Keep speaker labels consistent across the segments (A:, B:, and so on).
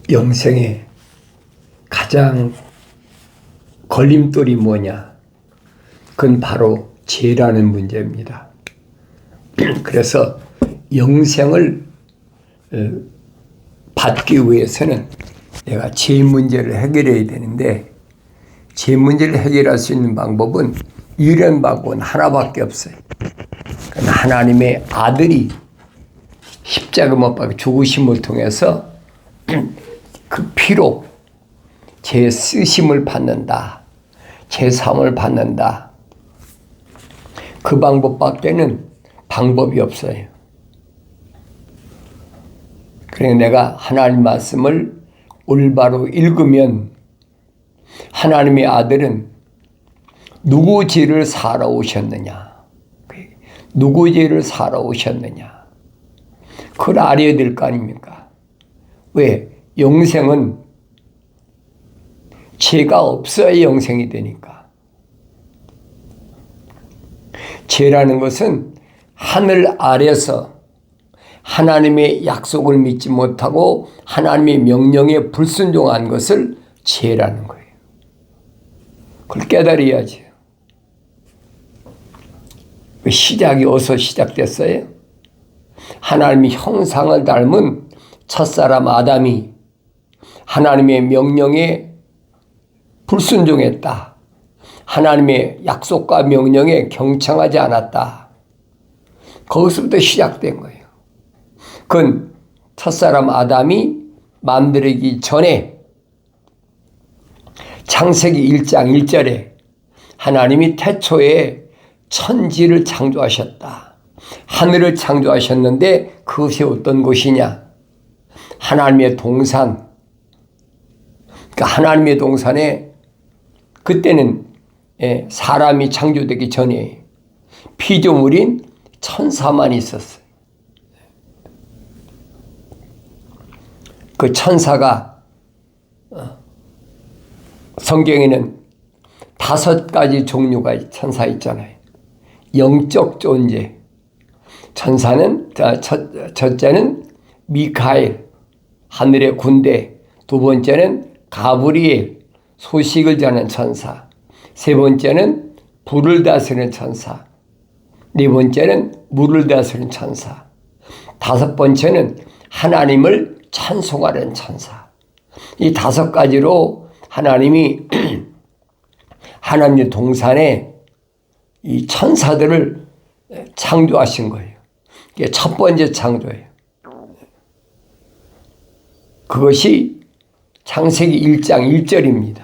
A: 영생의 가장 걸림돌이 뭐냐? 그건 바로 죄라는 문제입니다. 그래서 영생을 받기 위해서는 내가 죄 문제를 해결해야 되는데, 죄 문제를 해결할 수 있는 방법은 유일한 방법은 하나밖에 없어요. 그건 하나님의 아들이 십자가 못 박혀 죽으심을 통해서 그 피로 제 쓰심을 받는다, 제 사함을 받는다. 그 방법밖에는 방법이 없어요. 그러니까 내가 하나님 말씀을 올바로 읽으면 하나님의 아들은 누구 죄를 사러 오셨느냐, 누구 죄를 사러 오셨느냐, 그걸 알아야 될 거 아닙니까? 왜? 영생은 죄가 없어야 영생이 되니까. 죄라는 것은 하늘 아래서 하나님의 약속을 믿지 못하고 하나님의 명령에 불순종한 것을 죄라는 거예요. 그걸 깨달아야지. 시작이 어디서 시작됐어요? 하나님의 형상을 닮은 첫사람 아담이 하나님의 명령에 불순종했다. 하나님의 약속과 명령에 경청하지 않았다. 거기서부터 시작된 거예요. 그건 첫사람 아담이 만들기 전에 창세기 1장 1절에 하나님이 태초에 천지를 창조하셨다. 하늘을 창조하셨는데 그것이 어떤 곳이냐? 하나님의 동산. 그러니까 하나님의 동산에 그때는 사람이 창조되기 전에 피조물인 천사만 있었어요. 그 천사가 성경에는 5가지 종류가 천사 있잖아요. 영적 존재. 천사는 첫째는 미카엘, 하늘의 군대. 두 번째는 가브리엘, 소식을 전하는 천사. 세 번째는 불을 다스리는 천사. 네 번째는 물을 다스리는 천사. 다섯 번째는 하나님을 찬송하는 천사. 이 5가지로 하나님이 하나님의 동산에 이 천사들을 창조하신 거예요. 이게 첫 번째 창조예요. 그것이 창세기 1장 1절입니다.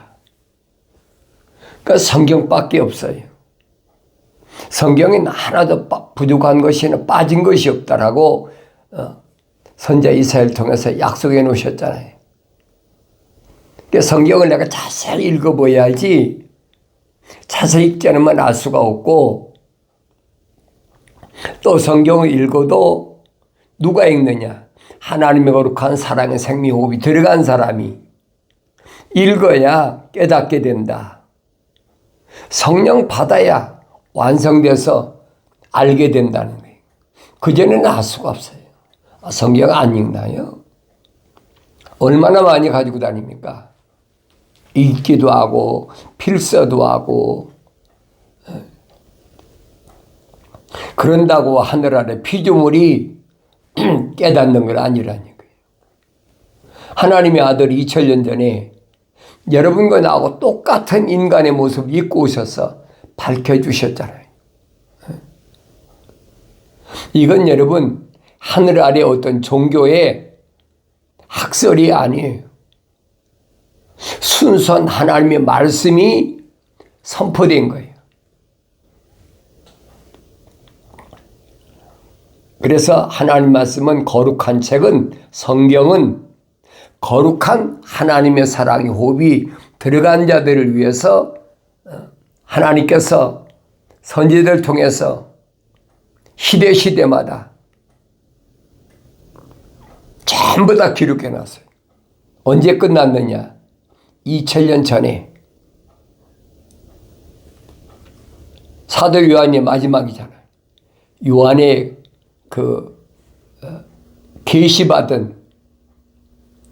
A: 그러니까 성경밖에 없어요. 성경엔 하나도 부족한 것이나 빠진 것이 없다라고 선자 이사야를 통해서 약속해 놓으셨잖아요. 그러니까 성경을 내가 자세히 읽어봐야지, 자세히 읽지 않으면 알 수가 없고, 또 성경을 읽어도 누가 읽느냐? 하나님의 거룩한 사랑의 생명호흡이 들어간 사람이 읽어야 깨닫게 된다. 성령 받아야 완성돼서 알게 된다는 거예요. 그전에는 알 수가 없어요. 성경 안 읽나요? 얼마나 많이 가지고 다닙니까? 읽기도 하고 필서도 하고. 그런다고 하늘 아래 피조물이 깨닫는 건 아니라는 거예요. 하나님의 아들이 2000년 전에 여러분과 나하고 똑같은 인간의 모습을 입고 오셔서 밝혀주셨잖아요. 이건 여러분 하늘 아래 어떤 종교의 학설이 아니에요. 순수한 하나님의 말씀이 선포된 거예요. 그래서 하나님 말씀은, 거룩한 책은, 성경은 거룩한 하나님의 사랑의 호흡이 들어간 자들을 위해서 하나님께서 선지자들을 통해서 시대마다 전부 다 기록해 놨어요. 언제 끝났느냐? 2000년 전에. 사도 요한의 마지막이잖아요. 요한의 계시받은,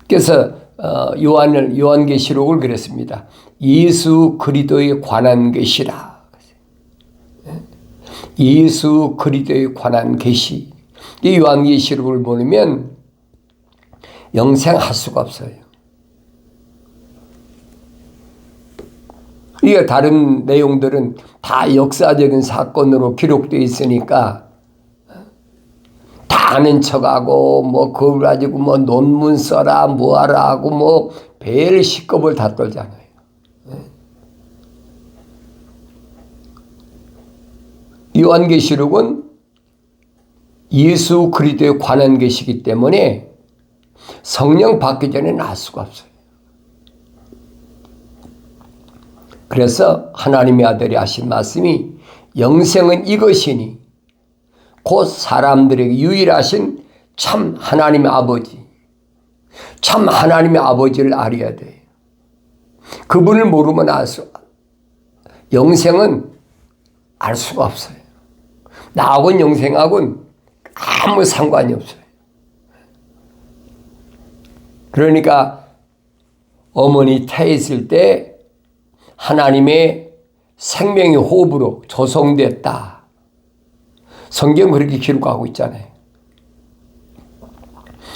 A: 그래서 요한계시록을 그랬습니다. 예수 그리스도에 관한 계시라. 예수 그리스도에 관한 계시. 이 요한계시록을 보면 영생할 수가 없어요. 이게 다른 내용들은 다 역사적인 사건으로 기록되어 있으니까 다 아는 척하고 뭐 그걸 가지고 뭐 논문 써라 뭐하라 하고 뭐 별 시겁을 다 떨잖아요. 요한계시록은 예수 그리스도에 관한 계시이기 때문에 성령 받기 전에는 알 수가 없어요. 그래서 하나님의 아들이 하신 말씀이 영생은 이것이니 곧 사람들에게 유일하신 참 하나님의 아버지, 참 하나님의 아버지를 알아야 돼요. 그분을 모르면 영생은 알 수가 없어요. 나하고는 영생하고는 아무 상관이 없어요. 그러니까 어머니 태했을 때 하나님의 생명의 호흡으로 조성됐다. 성경 그렇게 기록하고 있잖아요.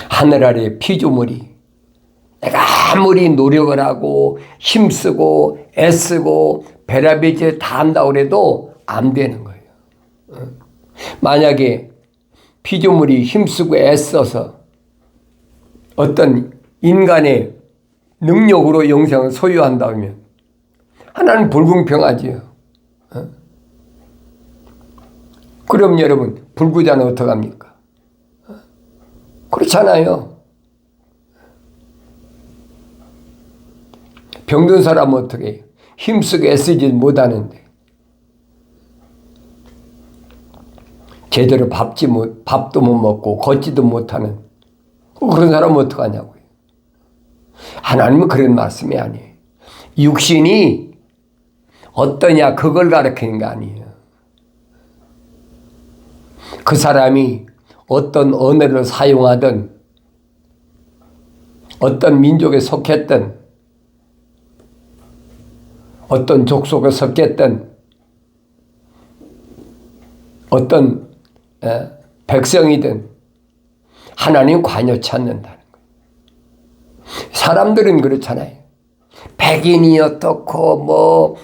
A: 하늘 아래 피조물이 내가 아무리 노력을 하고 힘쓰고 애쓰고 베라베지 다 한다고 해도 안 되는 거예요. 만약에 피조물이 힘쓰고 애써서 어떤 인간의 능력으로 영생을 소유한다면 하나는 불공평하지요. 그럼 여러분 불구자는 어떡합니까? 그렇잖아요. 병든 사람은 어떻게 해요? 힘쓰고 애쓰지 못하는데 제대로 밥도 못 먹고 걷지도 못하는 그런 사람은 어떡하냐고요. 하나님은 그런 말씀이 아니에요. 육신이 어떠냐 그걸 가르치는 게 아니에요. 그 사람이 어떤 언어를 사용하든 어떤 민족에 속했든 어떤 족속에 속했든 어떤 백성이든 하나님 관여치 않는다는 거예요. 사람들은 그렇잖아요. 백인이 어떻고 뭐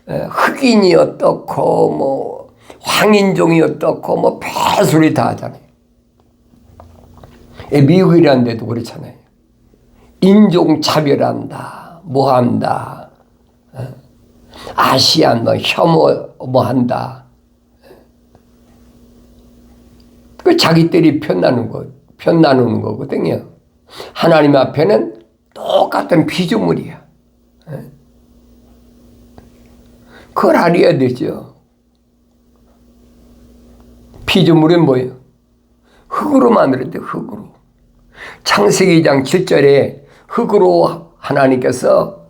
A: 흑인이 어떻고 뭐 황인종이 어떻고 뭐 별소리 다 하잖아요. 미국이라는 데도 그렇잖아요. 인종차별한다 뭐 한다 아시안 뭐 혐오 뭐 한다. 그 자기들이 편 나누는 거거든요. 하나님 앞에는 똑같은 피조물이야. 그걸 알아야 되죠. 피조물은 뭐예요? 흙으로 만들었대, 흙으로. 창세기 2장 7절에 흙으로 하나님께서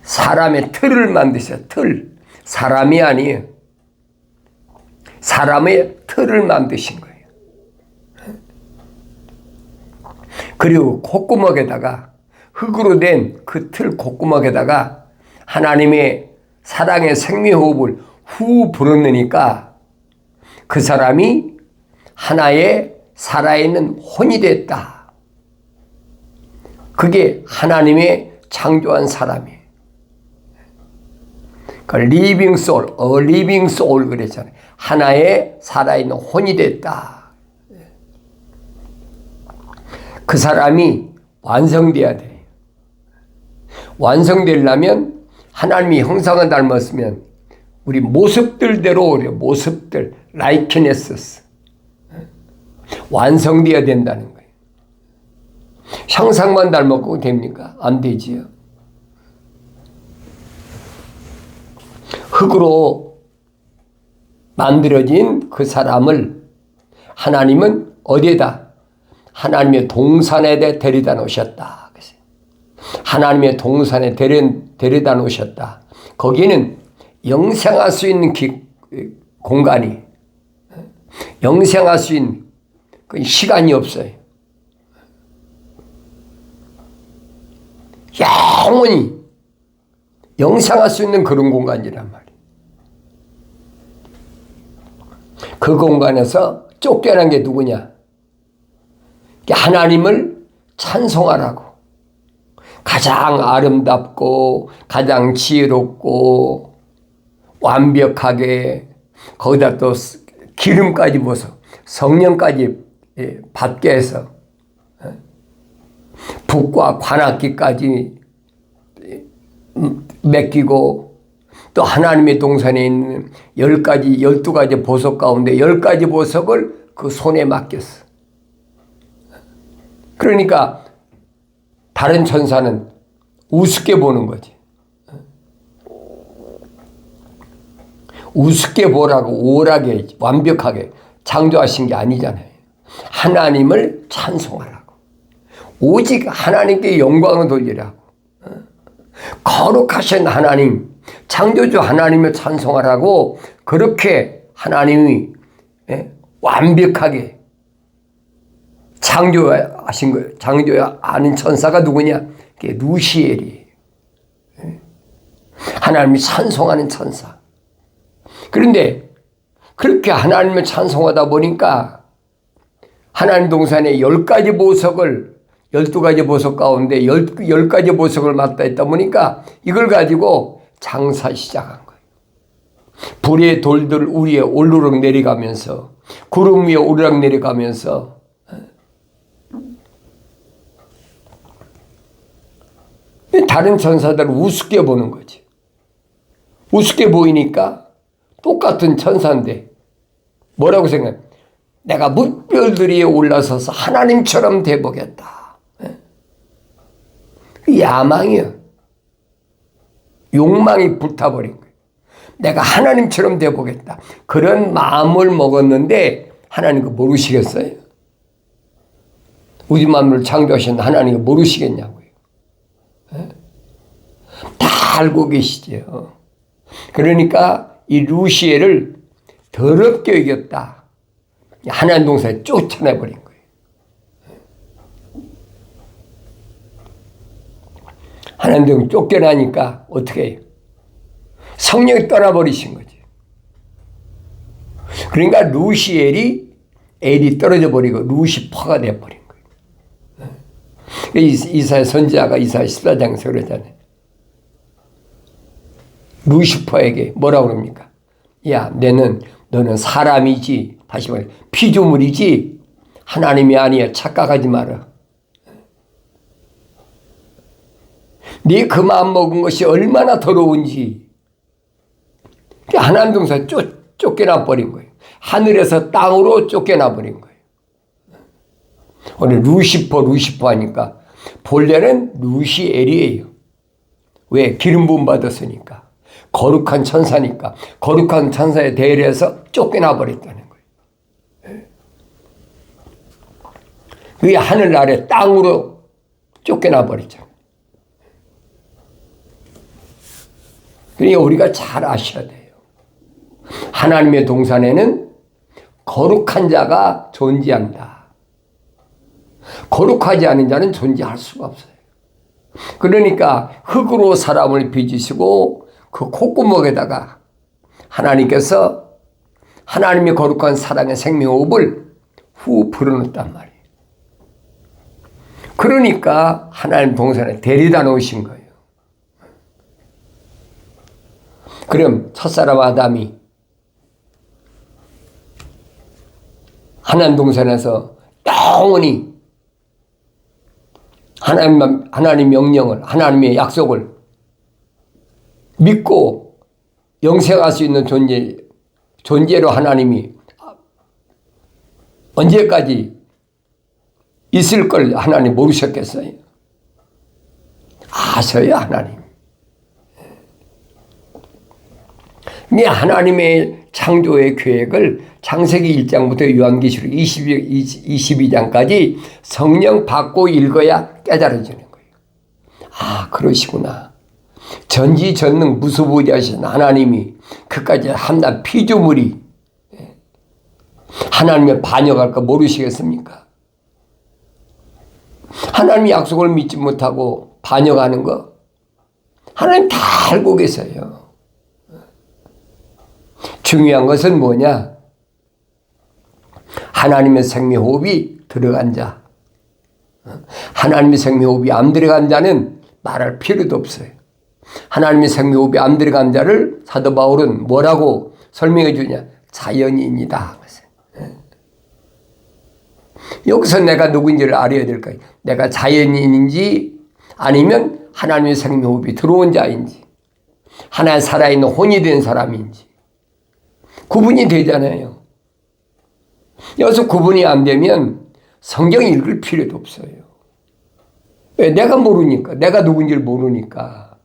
A: 사람의 틀을 만드셨어요. 틀. 사람이 아니에요. 사람의 틀을 만드신 거예요. 그리고 콧구멍에다가 흙으로 된 그 틀 콧구멍에다가 하나님의 사랑의 생명호흡을 후 불어넣으니까 그 사람이 하나의 살아있는 혼이 됐다. 그게 하나님의 창조한 사람이에요. 그러니까 living soul, living soul 그랬잖아요. 하나의 살아있는 혼이 됐다. 그 사람이 완성돼야 돼요. 완성되려면 하나님이 형상을 닮았으면 우리 모습들대로 우리 모습들 라이키네스 완성돼야 된다는 거예요. 형상만 닮았고 됩니까? 안 되지요. 흙으로 만들어진 그 사람을 하나님은 어디에다? 하나님의 동산에 데려다 놓으셨다. 하나님의 동산에 데려다 놓으셨다. 거기는 영생할 수 있는 공간이, 영생할 수 있는 그 시간이 없어요. 영원히 영생할 수 있는 그런 공간이란 말이에요. 그 공간에서 쫓겨난 게 누구냐? 하나님을 찬송하라고. 가장 아름답고 가장 지혜롭고 완벽하게 거기다 또 기름까지 부어서 성령까지 받게 해서 북과 관악기까지 맡기고 또 하나님의 동산에 있는 12가지 보석 가운데 10가지 보석을 그 손에 맡겼어. 그러니까 다른 천사는 우습게 보는 거지. 우습게 보라고 우월하게 완벽하게 창조하신 게 아니잖아요. 하나님을 찬송하라고. 오직 하나님께 영광을 돌리라고. 거룩하신 하나님, 창조주 하나님을 찬송하라고 그렇게 하나님이 완벽하게 창조하신 거예요. 창조하는 천사가 누구냐? 그게 루시엘이에요. 하나님이 찬송하는 천사. 그런데 그렇게 하나님을 찬송하다 보니까 하나님 동산에 10가지 보석을 12가지 보석 가운데 10가지 보석을 맡다 있다 보니까 이걸 가지고 장사 시작한 거예요. 불의 돌들 위에 오르락 내려가면서 구름 위에 오르락 내려가면서 다른 천사들을 우습게 보는 거지. 우습게 보이니까 똑같은 천사인데 뭐라고 생각해? 내가 뭇별들 위에 올라서서 하나님처럼 돼보겠다. 야망이야. 욕망이 불타버린 거예요. 내가 하나님처럼 돼보겠다. 그런 마음을 먹었는데 하나님 그거 모르시겠어요? 우주 만물을 창조하신 하나님이 모르시겠냐고요. 다 알고 계시죠. 그러니까 이 루시엘을 더럽게 여겼다. 하나님 동산에 쫓아내버린 거예요. 하나님 동산에 쫓겨나니까 어떻게 해요? 성령이 떠나버리신 거지. 그러니까 루시엘이 엘이 떨어져 버리고 루시퍼가 되어버린 거예요. 이사야 선지자가 이사야 14장에서 그러잖아요. 루시퍼에게 뭐라고 그럽니까? 야, 너는 사람이지, 다시 말해 피조물이지 하나님이 아니야. 착각하지 마라. 네 그 마음 먹은 것이 얼마나 더러운지. 하나님 동산에 쫓겨나 버린 거예요. 하늘에서 땅으로 쫓겨나 버린 거예요. 오늘 루시퍼 하니까 본래는 루시엘이에요. 왜? 기름 부음 받았으니까. 거룩한 천사니까. 거룩한 천사에 대해서 쫓겨나 버렸다는 거예요. 그게 하늘 아래 땅으로 쫓겨나 버렸잖아요. 그러니까 우리가 잘 아셔야 돼요. 하나님의 동산에는 거룩한 자가 존재한다. 거룩하지 않은 자는 존재할 수가 없어요. 그러니까 흙으로 사람을 빚으시고 그 콧구멍에다가 하나님께서 하나님의 거룩한 사랑의 생명호흡을 후 불어넣었단 말이에요. 그러니까 하나님 동산에 데려다 놓으신 거예요. 그럼 첫사람 아담이 하나님 동산에서 영원히 하나님 명령을, 하나님의 약속을 믿고 영생할 수 있는 존재로 하나님이 언제까지 있을 걸 하나님 모르셨겠어요? 아셔요, 하나님. 이 하나님의 창조의 계획을 창세기 1장부터 요한계시록 22장까지 성령 받고 읽어야 깨달아지는 거예요. 아, 그러시구나. 전지전능 무소부지하신 하나님이 그까지 한낱 피조물이 하나님의 반역할까 모르시겠습니까? 하나님의 약속을 믿지 못하고 반역하는 거 하나님 다 알고 계세요. 중요한 것은 뭐냐? 하나님의 생명호흡이 들어간 자. 하나님의 생명호흡이 안 들어간 자는 말할 필요도 없어요. 하나님의 생명호흡이 안 들어간 자를 사도 바울은 뭐라고 설명해 주냐? 자연인이다. 여기서 내가 누구인지를 알아야 될 거예요. 내가 자연인인지 아니면 하나님의 생명호흡이 들어온 자인지 하나의 살아있는 혼이 된 사람인지 구분이 되잖아요. 여기서 구분이 안 되면 성경 읽을 필요도 없어요. 왜? 내가 모르니까. 내가 누군지를 모르니까.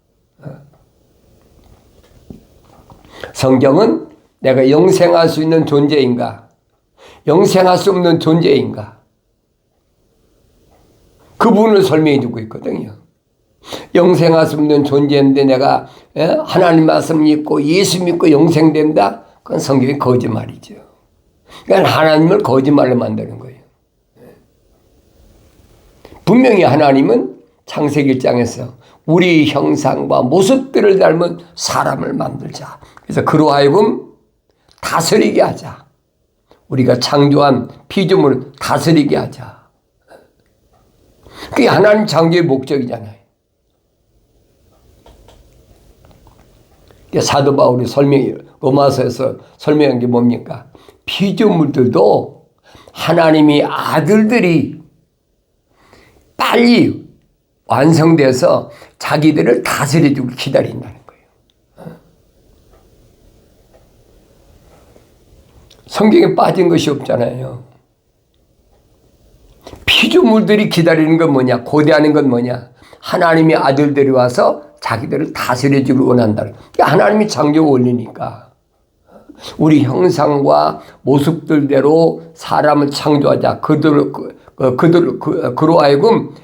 A: 성경은 내가 영생할 수 있는 존재인가? 영생할 수 없는 존재인가? 그분을 설명해 주고 있거든요. 영생할 수 없는 존재인데 내가 하나님 말씀 믿고 예수 믿고 영생된다? 그건 성경이 거짓말이죠. 그러니까 하나님을 거짓말로 만드는 거예요. 분명히 하나님은 창세기 1장에서 우리 형상과 모습들을 닮은 사람을 만들자. 그래서 그로 하여금 다스리게 하자. 우리가 창조한 피조물을 다스리게 하자. 그게 하나님 창조의 목적이잖아요. 사도 바울이 로마서에서 설명한 게 뭡니까? 피조물들도 하나님의 아들들이 빨리 완성돼서 자기들을 다스려주고 기다린다는 거예요. 성경에 빠진 것이 없잖아요. 피조물들이 기다리는 건 뭐냐? 고대하는 건 뭐냐? 하나님의 아들들이 와서 자기들을 다스려주길 원한다. 하나님이 창조 원리니까. 우리 형상과 모습들대로 사람을 창조하자. 그로 하여금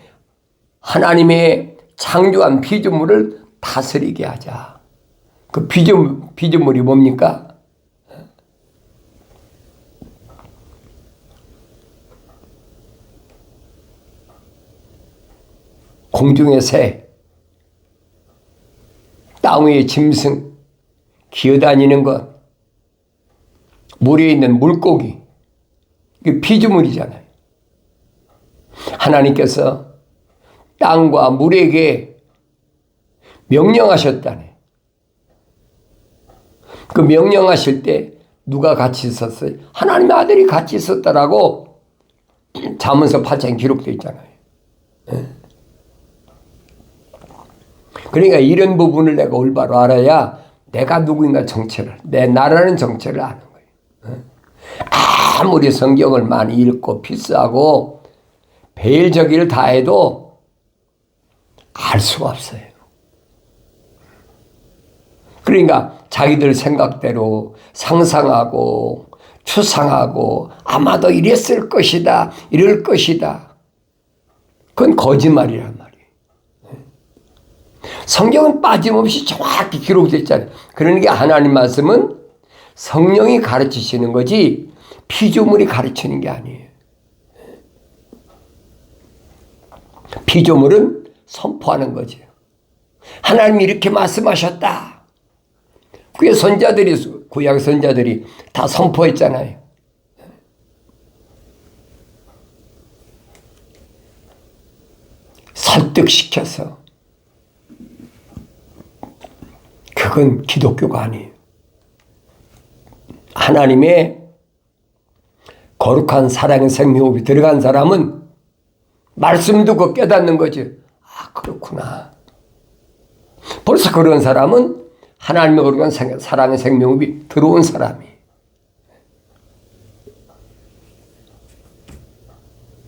A: 하나님의 창조한 피조물을 다스리게 하자. 그 피조물이 뭡니까? 공중의 새, 땅 위의 짐승, 기어다니는 것, 물에 있는 물고기, 이게 피조물이잖아요. 하나님께서 땅과 물에게 명령하셨다네. 그 명령하실 때 누가 같이 있었어요? 하나님의 아들이 같이 있었다라고 잠언서 8장에 기록되어 있잖아요. 그러니까 이런 부분을 내가 올바로 알아야 내가 누구인가 정체를, 내 나라는 정체를 아는 거예요. 아무리 성경을 많이 읽고 필사하고 배일저기를 다 해도 알 수가 없어요. 그러니까 자기들 생각대로 상상하고 추상하고 아마도 이랬을 것이다, 이럴 것이다. 그건 거짓말이란 말이에요. 성경은 빠짐없이 정확히 기록되어 있잖아요. 그러니까 하나님 말씀은 성령이 가르치시는 거지 피조물이 가르치는 게 아니에요. 피조물은 선포하는 거죠. 하나님이 이렇게 말씀하셨다. 그게 선자들이, 구약 선자들이 다 선포했잖아요. 설득시켜서. 그건 기독교가 아니에요. 하나님의 거룩한 사랑의 생명호흡이 들어간 사람은 말씀 듣고 깨닫는 거지. 아, 그렇구나. 벌써 그런 사람은 하나님의 거룩한 사랑의 생명호흡이 들어온 사람이.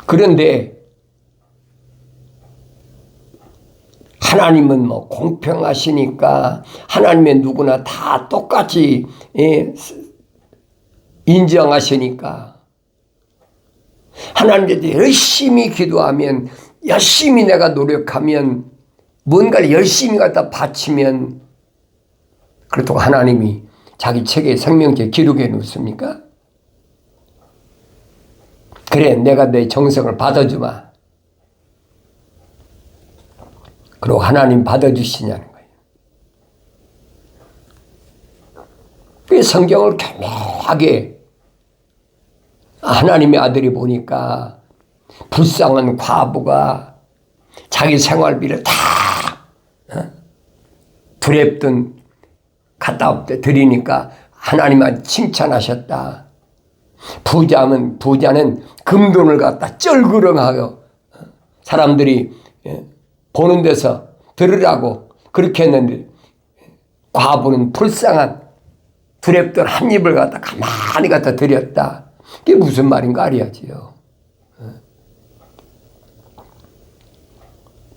A: 그런데 하나님은 뭐 공평하시니까 하나님의 누구나 다 똑같이 인정하시니까 하나님께 열심히 기도하면 열심히 내가 노력하면 뭔가를 열심히 갖다 바치면 그렇다고 하나님이 자기 책에 생명책 기록해 놓습니까? 그래 내가 내 정성을 받아주마. 그리고 하나님 받아주시냐는 거예요. 그 성경을 교묘하게 하나님의 아들이 보니까 불쌍한 과부가 자기 생활비를 다 두렵든 갖다 드리니까 하나님한테 칭찬하셨다. 부자는 금돈을 갖다 쩔그렁하고 사람들이 보는 데서 들으라고 그렇게 했는데 과부는 불쌍한 두렵던 한 입을 갖다 가만히 갖다 드렸다. 그게 무슨 말인가 알아야지요.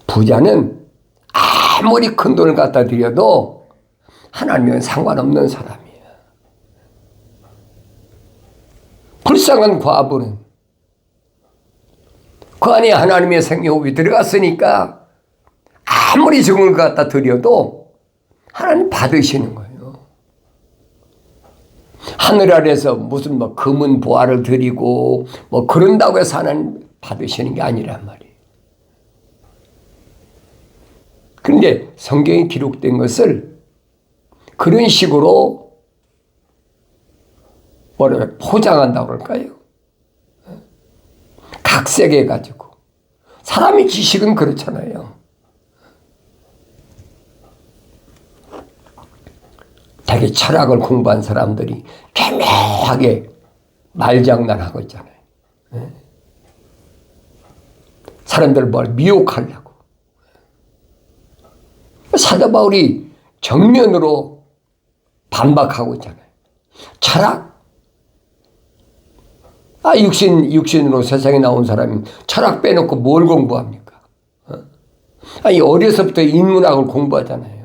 A: 부자는 아무리 큰 돈을 갖다 드려도 하나님은 상관없는 사람이야. 불쌍한 과부는 그 안에 하나님의 생명이 들어갔으니까 아무리 적은 것 갖다 드려도 하나님 받으시는 거예요. 하늘 아래서 무슨 금은 보화를 드리고 그런다고 해서 하나님 받으시는 게 아니란 말이에요. 그런데 성경에 기록된 것을 그런 식으로 포장한다고 할까요? 각색해 가지고 사람의 지식은 그렇잖아요. 되게 철학을 공부한 사람들이 교묘하게 말장난하고 있잖아요. 사람들을 미혹하려고. 사도 바울이 정면으로 반박하고 있잖아요. 철학? 육신으로 세상에 나온 사람이 철학 빼놓고 뭘 공부합니까? 어려서부터 인문학을 공부하잖아요.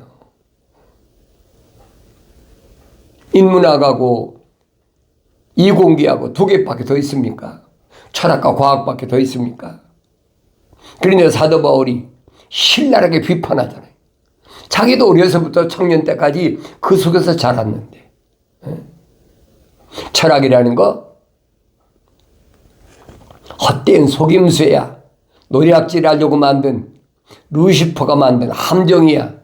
A: 인문학하고 이공계하고 두 개밖에 더 있습니까? 철학과 과학밖에 더 있습니까? 그런데 사도 바울이 신랄하게 비판하잖아요. 자기도 어려서부터 청년 때까지 그 속에서 자랐는데 철학이라는 거 헛된 속임수야. 노략질 하려고 만든 루시퍼가 만든 함정이야.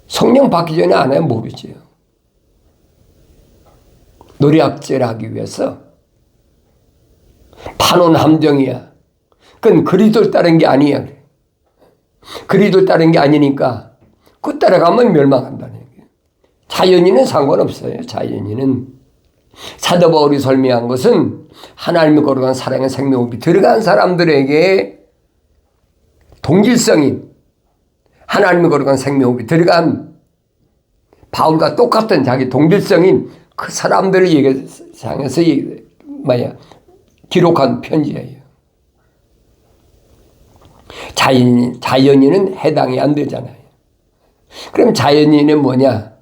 A: 성령 받기 전에 안 하면 모르지요. 노략질하기 위해서 파놓은 함정이야. 그건 그리스도를 따른 게 아니야. 그리스도를 따른 게 아니니까 그 따라가면 멸망한다는 얘기예요. 자연인은 상관없어요. 자연인은. 사도 바울이 설명한 것은 하나님의 거룩한 사랑의 생명이 들어간 사람들에게 동질성인 하나님의 거룩한 생명이 들어간 바울과 똑같은 자기 동질성인 그 사람들을 향해서 기록한 편지예요. 자연인은 해당이 안 되잖아요. 그럼 자연인은 뭐냐?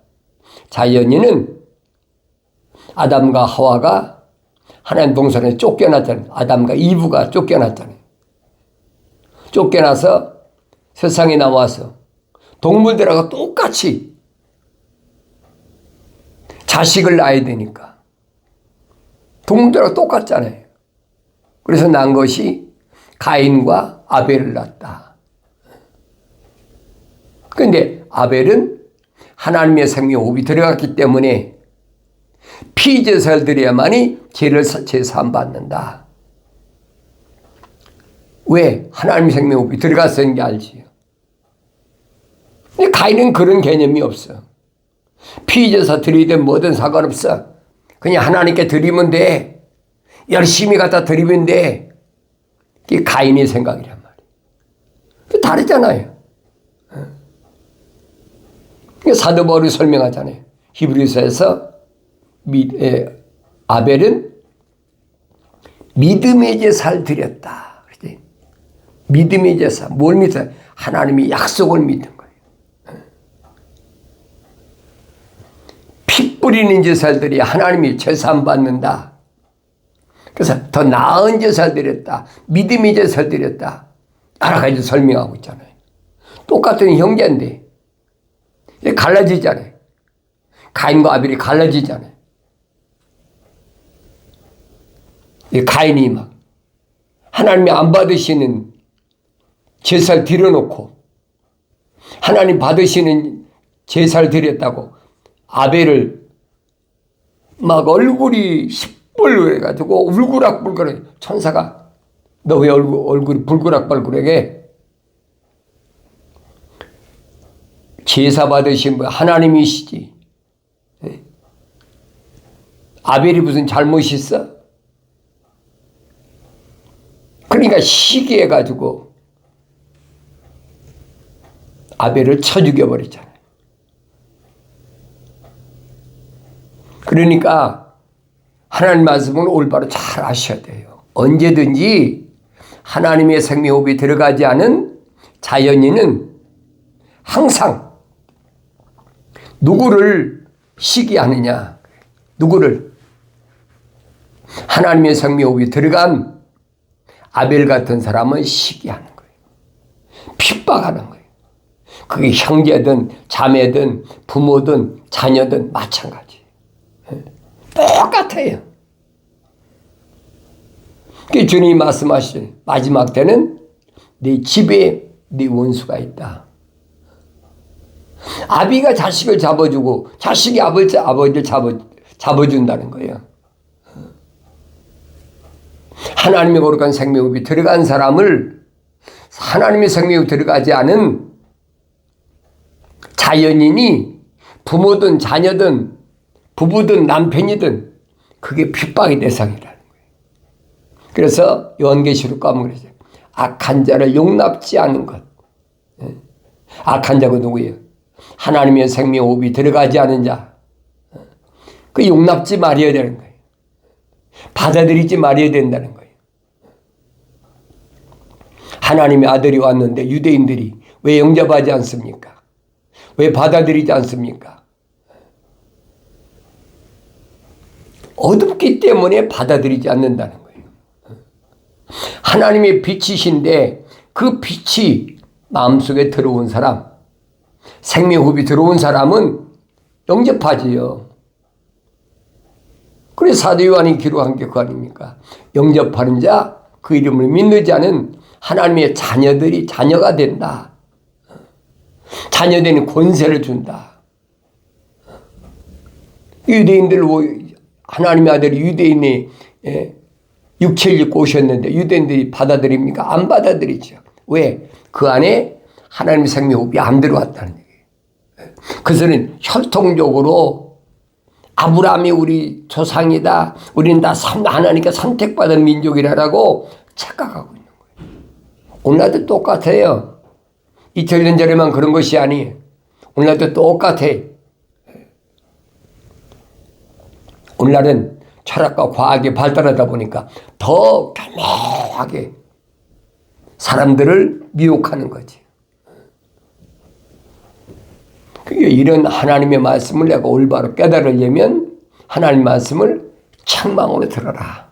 A: 자연인은 아담과 하와가 하나님 동산에 쫓겨났잖아요. 아담과 이브가 쫓겨났잖아요. 쫓겨나서 세상에 나와서 동물들하고 똑같이 자식을 낳아야 되니까 동물들하고 똑같잖아요. 그래서 난 것이 가인과 아벨을 낳았다. 그런데 아벨은 하나님의 생명호흡이 들어갔기 때문에 피제사를 드려야만이 죄를 제사함받는다. 왜? 하나님의 생명호흡이 들어갔다는 게 알지요. 근데 가인은 그런 개념이 없어. 피제사 드리든 뭐든 상관없어. 그냥 하나님께 드리면 돼. 열심히 갖다 드리면 돼. 그게 가인의 생각이란 말이에요. 다르잖아요. 사도 바울이 설명하잖아요. 히브리서에서 아벨은 믿음의 제사를 드렸다. 믿음의 제사. 뭘 믿어요? 하나님이 약속을 믿은 거예요. 피 뿌리는 제사를 드려 하나님이 제사함 받는다. 그래서 더 나은 제사를 드렸다. 믿음의 제사를 드렸다. 여러 가지 설명하고 있잖아요. 똑같은 형제인데 갈라지잖아요. 가인과 아벨이 갈라지잖아요. 가인이 막 하나님이 안 받으시는 제사를 드려놓고 하나님 받으시는 제사를 드렸다고 아벨을 막 얼굴이 시뻘개가지고 울그락불그락, 천사가 너 왜 얼굴이 불그락불그락해? 제사 받으신 분 하나님이시지. 아벨이 무슨 잘못이 있어? 그러니까 시기해가지고 아벨을 쳐 죽여버리잖아요. 그러니까 하나님 말씀은 올바로 잘 아셔야 돼요. 언제든지 하나님의 생명호흡이 들어가지 않은 자연인은 항상 누구를 시기하느냐, 누구를 하나님의 생명호흡이 들어간 아벨 같은 사람은 시기하는 거예요. 핍박하는 거예요. 그게 형제든 자매든 부모든 자녀든 마찬가지. 똑같아요. 그 주님이 말씀하시죠. 마지막 때는 네 집에 네 원수가 있다. 아비가 자식을 잡아주고 자식이 아버지를 잡아준다는 거예요. 하나님의 거룩한 생명이 들어간 사람을 하나님의 생명이 들어가지 않은 자연인이 부모든 자녀든 부부든 남편이든 그게 핍박의 대상이라는 거예요. 그래서 요한계시록 가면 그러죠. 악한 자를 용납지 않은 것. 악한 자가 누구예요? 하나님의 생명호흡이 들어가지 않은 자. 그 용납지 말아야 되는 거예요. 받아들이지 말아야 된다는 거예요. 하나님의 아들이 왔는데 유대인들이 왜 영접하지 않습니까? 왜 받아들이지 않습니까? 어둡기 때문에 받아들이지 않는다는 거예요. 하나님의 빛이신데 그 빛이 마음속에 들어온 사람, 생명호흡이 들어온 사람은 영접하지요. 그래서 사도 요한이 기록한 게 그거 아닙니까? 영접하는 자, 그 이름을 믿는 자는 하나님의 자녀가 된다. 자녀되는 권세를 준다. 유대인들, 하나님의 아들이 유대인의 육체를 입고 오셨는데 유대인들이 받아들입니까? 안 받아들이죠. 왜? 그 안에 하나님의 생명호흡이 안 들어왔다는 얘기예요. 그것은 혈통적으로 아브라함이 우리 조상이다. 우리는 다 하나님께 선택받은 민족이라고 착각하고 있는 거예요. 오늘날도 똑같아요. 2000년 전에만 그런 것이 아니에요. 오늘날도 똑같아. 오늘날은 철학과 과학이 발달하다 보니까 더 교묘하게 사람들을 미혹하는 거지. 이런 하나님의 말씀을 내가 올바로 깨달으려면 하나님 말씀을 책망으로 들어라.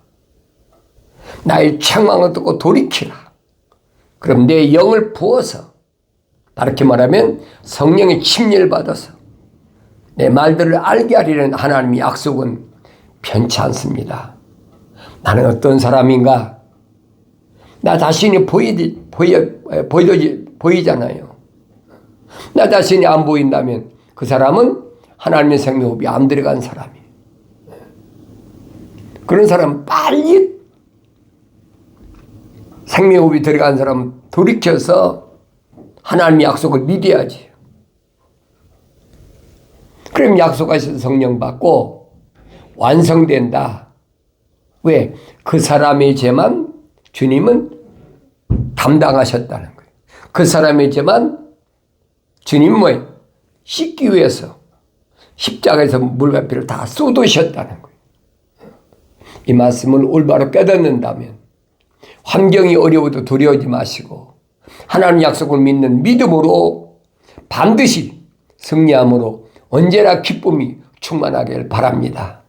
A: 나의 책망을 듣고 돌이키라. 그럼 내 영을 부어서, 다르게 말하면 성령의 침례를 받아서 내 말들을 알게 하리라는 하나님의 약속은 편치 않습니다. 나는 어떤 사람인가? 나 자신이 보이잖아요. 나 자신이 안 보인다면 그 사람은 하나님의 생명호흡이 안 들어간 사람이에요. 그런 사람은 빨리 생명호흡이 들어간 사람은 돌이켜서 하나님의 약속을 믿어야지. 그럼 약속하신 성령 받고 완성된다. 왜? 그 사람의 죄만 주님은 담당하셨다는 거예요. 그 사람의 죄만 주님 씻기 위해서 십자가에서 물과 피를 다 쏟으셨다는 거예요. 이 말씀을 올바로 깨닫는다면 환경이 어려워도 두려워하지 마시고 하나님 약속을 믿는 믿음으로 반드시 승리함으로 언제나 기쁨이 충만하길 바랍니다.